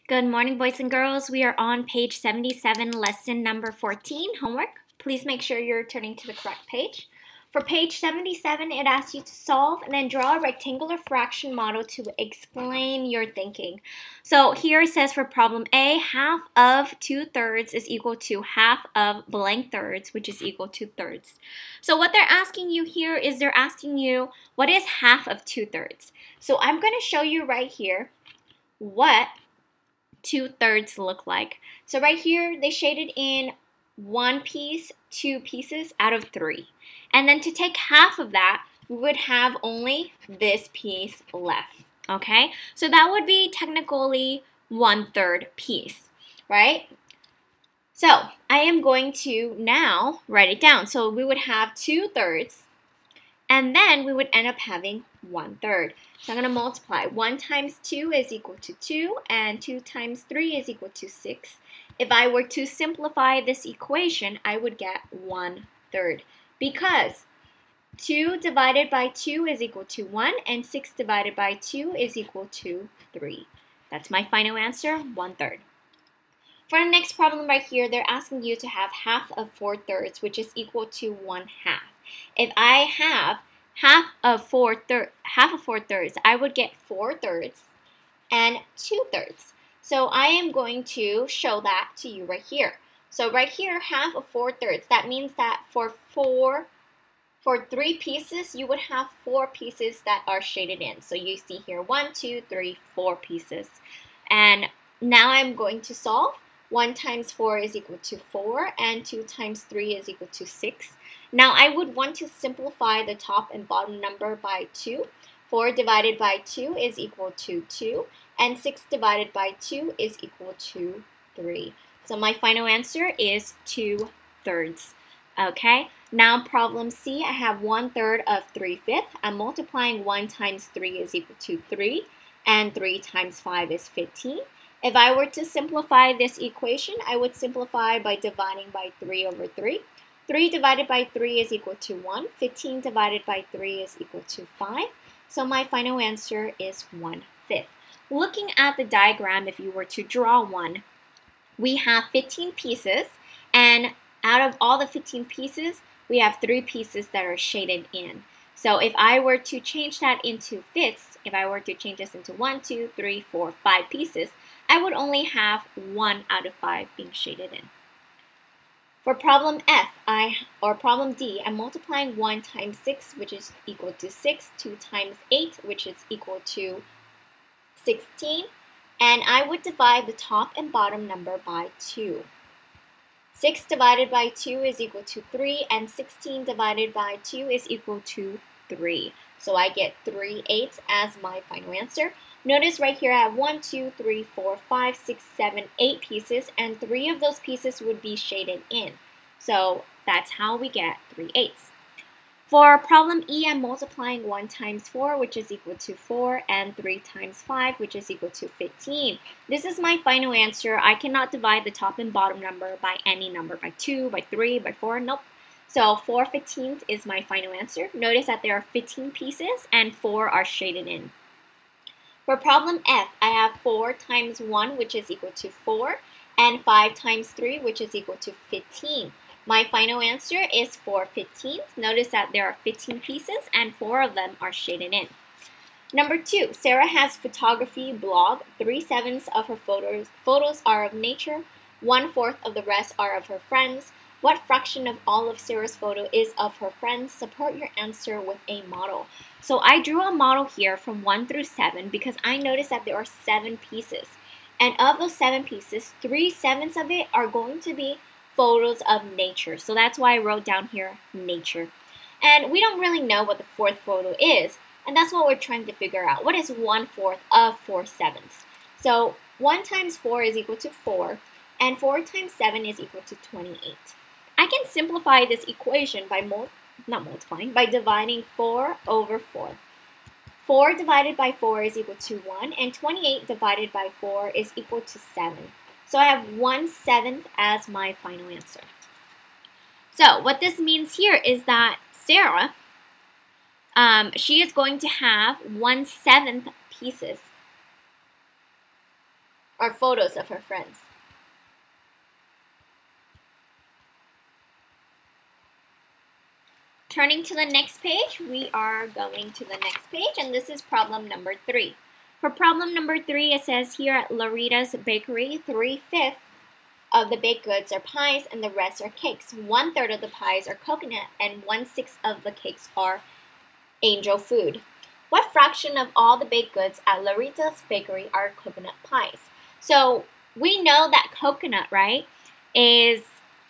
Good morning, boys and girls. We are on page 77, lesson number 14, homework. Please make sure you're turning to the correct page. For page 77, it asks you to solve and then draw a rectangular fraction model to explain your thinking. So here it says for problem A, half of 2/3 is equal to half of blank thirds, which is equal to thirds. So what they're asking you here is they're asking you, what is half of 2/3? So I'm going to show you right here what 2/3 look like. So right here, they shaded in one piece, two pieces out of three. And then to take half of that, we would have only this piece left, okay? So that would be technically 1/3 piece, right? So I am going to now write it down. So we would have 2/3, and then we would end up having 1/3. So I'm going to multiply. 1 times 2 is equal to 2, and 2 times 3 is equal to 6. If I were to simplify this equation, I would get 1/3, because 2 divided by 2 is equal to 1, and 6 divided by 2 is equal to 3. That's my final answer, 1/3. For the next problem right here, they're asking you to have half of 4/3, which is equal to 1/2. If I have half of 4/3, I would get 4/3 and 2/3. So I am going to show that to you right here. So right here, half of 4/3. That means that for 3 pieces, you would have 4 pieces that are shaded in. So you see here 1, 2, 3, 4 pieces. And now I'm going to solve. 1 times 4 is equal to 4, and 2 times 3 is equal to 6. Now I would want to simplify the top and bottom number by 2. 4 divided by 2 is equal to 2, and 6 divided by 2 is equal to 3. So my final answer is 2/3. Okay, now problem C, I have 1/3 of 3/5. I'm multiplying 1 times 3 is equal to 3, and 3 times 5 is 15. If I were to simplify this equation, I would simplify by dividing by 3 over 3. 3 divided by 3 is equal to 1. 15 divided by 3 is equal to 5. So my final answer is 1/5. Looking at the diagram, if you were to draw one, we have 15 pieces, and out of all the 15 pieces, we have 3 pieces that are shaded in. So if I were to change that into fifths, if I were to change this into 1, 2, 3, 4, 5 pieces, I would only have 1 out of 5 being shaded in. For problem problem D, I'm multiplying 1 times 6, which is equal to 6, 2 times 8, which is equal to 16, and I would divide the top and bottom number by 2. 6 divided by 2 is equal to 3, and 16 divided by 2 is equal to 3. So I get 3/8 as my final answer. Notice right here I have 1, 2, 3, 4, 5, 6, 7, 8 pieces, and 3 of those pieces would be shaded in. So that's how we get 3/8. For problem E, I'm multiplying 1 times 4, which is equal to 4, and 3 times 5, which is equal to 15. This is my final answer. I cannot divide the top and bottom number by any number, by 2, by 3, by 4, nope. So 4/15 is my final answer. Notice that there are 15 pieces, and 4 are shaded in. For problem F, I have 4 times 1, which is equal to 4, and 5 times 3, which is equal to 15. My final answer is 4/15. Notice that there are 15 pieces, and 4 of them are shaded in. Number 2, Sarah has photography blog. 3/7 of her photos are of nature. 1/4 of the rest are of her friends. What fraction of all of Sarah's photo is of her friends? Support your answer with a model. So I drew a model here from 1 through 7 because I noticed that there are 7 pieces. And of those 7 pieces, 3/7 of it are going to be photos of nature. So that's why I wrote down here nature. And we don't really know what the 4th photo is, and that's what we're trying to figure out. What is 1/4 of 4/7? So 1 times 4 is equal to 4, and 4 times 7 is equal to 28. I can simplify this equation by by dividing 4 over 4. 4 divided by 4 is equal to 1, and 28 divided by 4 is equal to 7. So I have 1/7 as my final answer. So what this means here is that Sarah, she is going to have 1/7 pieces or photos of her friends. Turning to the next page, we are going to the next page, and this is problem number 3. For problem number 3, it says here at Larita's Bakery, 3/5 of the baked goods are pies and the rest are cakes. 1/3 of the pies are coconut and 1/6 of the cakes are angel food. What fraction of all the baked goods at Larita's Bakery are coconut pies? So we know that coconut, right, is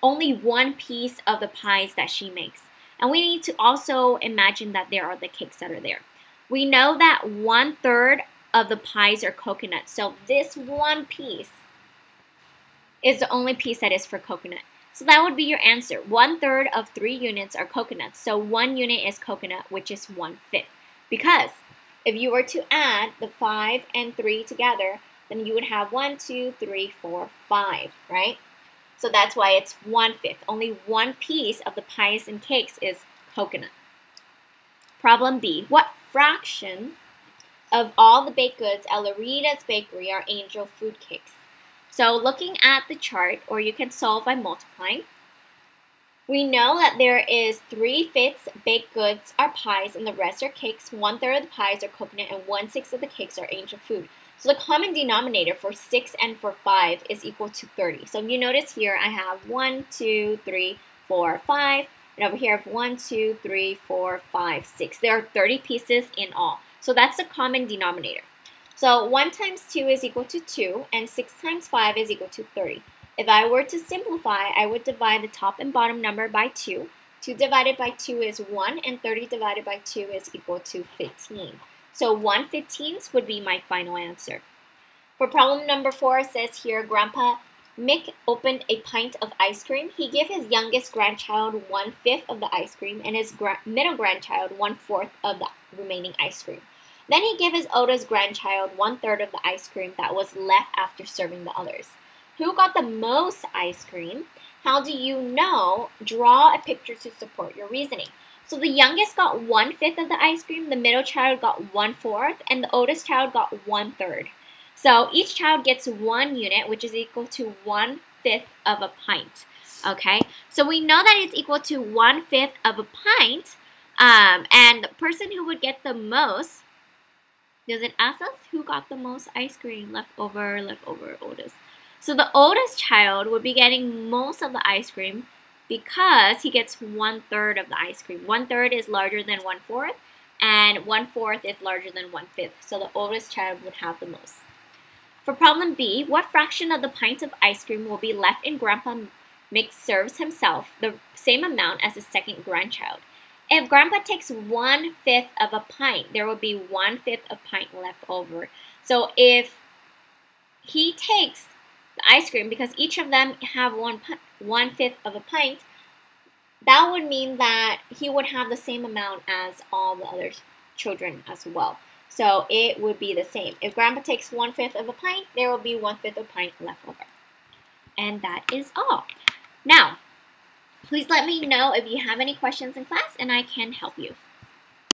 only one piece of the pies that she makes. And we need to also imagine that there are the cakes that are there. We know that 1/3 of the pies are coconut. So this one piece is the only piece that is for coconut. So that would be your answer. 1/3 of 3 units are coconuts. So 1 unit is coconut, which is 1/5. Because if you were to add the 5 and 3 together, then you would have 1, 2, 3, 4, 5, right? So that's why it's 1/5. Only one piece of the pies and cakes is coconut. Problem B. What fraction of all the baked goods at Larita's Bakery are angel food cakes? So looking at the chart, or you can solve by multiplying, we know that there is 3/5 baked goods are pies and the rest are cakes. 1/3 of the pies are coconut and 1/6 of the cakes are angel food. So the common denominator for 6 and for 5 is equal to 30. So you notice here I have 1, 2, 3, 4, 5. And over here I have 1, 2, 3, 4, 5, 6. There are 30 pieces in all. So that's the common denominator. So 1 times 2 is equal to 2, and 6 times 5 is equal to 30. If I were to simplify, I would divide the top and bottom number by 2. 2 divided by 2 is 1, and 30 divided by 2 is equal to 15. So 1/15 would be my final answer. For problem number 4, it says here, Grandpa Mick opened a pint of ice cream. He gave his youngest grandchild 1/5 of the ice cream and his middle grandchild 1/4 of the remaining ice cream. Then he gave his oldest grandchild 1/3 of the ice cream that was left after serving the others. Who got the most ice cream? How do you know? Draw a picture to support your reasoning. So the youngest got 1/5 of the ice cream, the middle child got 1/4, and the oldest child got 1/3. So each child gets 1 unit, which is equal to 1/5 of a pint. Okay, so we know that it's equal to 1/5 of a pint, and the person who would get the most, does it ask us who got the most ice cream? Leftover, oldest. So the oldest child would be getting most of the ice cream because he gets 1/3 of the ice cream. 1/3 is larger than 1/4, and 1/4 is larger than 1/5. So the oldest child would have the most. For problem B, what fraction of the pint of ice cream will be left in Grandpa Mick serves himself the same amount as his second grandchild? If Grandpa takes 1/5 of a pint, there will be 1/5 of pint left over. So if he takes the ice cream, because each of them have 1/5 of a pint, that would mean that he would have the same amount as all the other children as well. So it would be the same. If Grandpa takes 1/5 of a pint, there will be 1/5 of a pint left over. And that is all. Now, please let me know if you have any questions in class and I can help you.